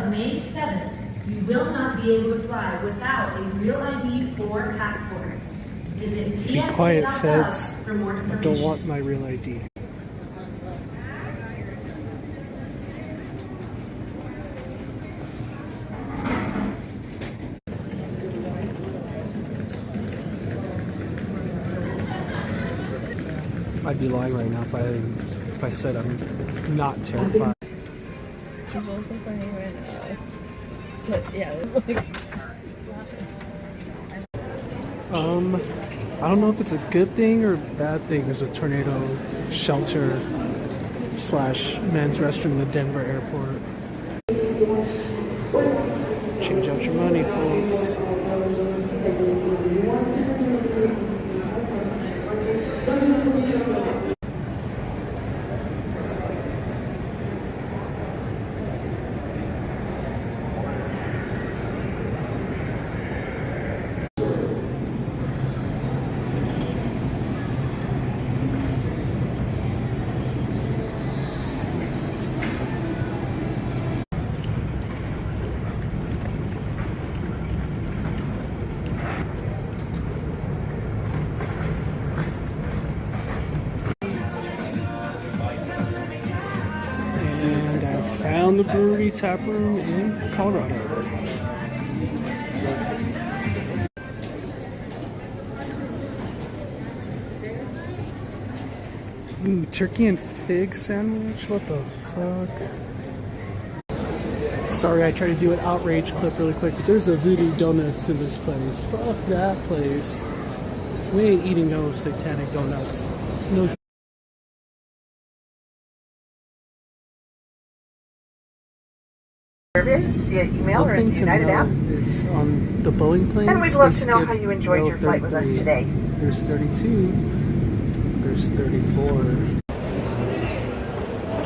of May 7th, you will not be able to fly without a real ID or passport. Visit Be quiet, feds. for more I information. don't want my real ID. I'd be lying right now if I said I'm not terrified. It's also funny when, but yeah, like. I don't know if it's a good thing or a bad thing. There's a tornado shelter / men's restroom in the Denver airport. Change out your money, folks. And I found the brewery tap room in Colorado. Ooh, turkey and fig sandwich? What the fuck? Sorry, I tried to do an outrage clip really quick, but there's a Voodoo Donuts in this place. Fuck that place. We ain't eating no satanic donuts. No. Via email or in the United app. Is on the Boeing planes. And we'd love to know how you enjoyed your flight with us today. There's 32. There's 34.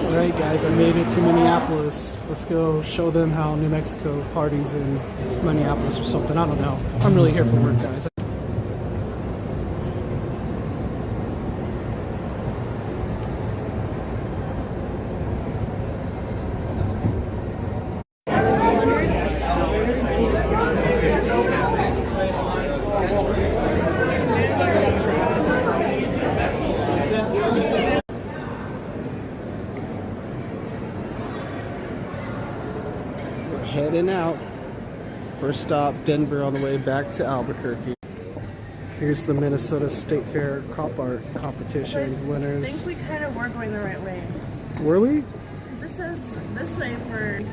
Alright guys, I made it to Minneapolis. Let's go show them how New Mexico parties in Minneapolis or something. I don't know. I'm really here for work, guys. Heading out. First stop, Denver, on the way back to Albuquerque. Here's the Minnesota State Fair crop art competition winners. I think we kind of were going the right way. Were we? This says this way for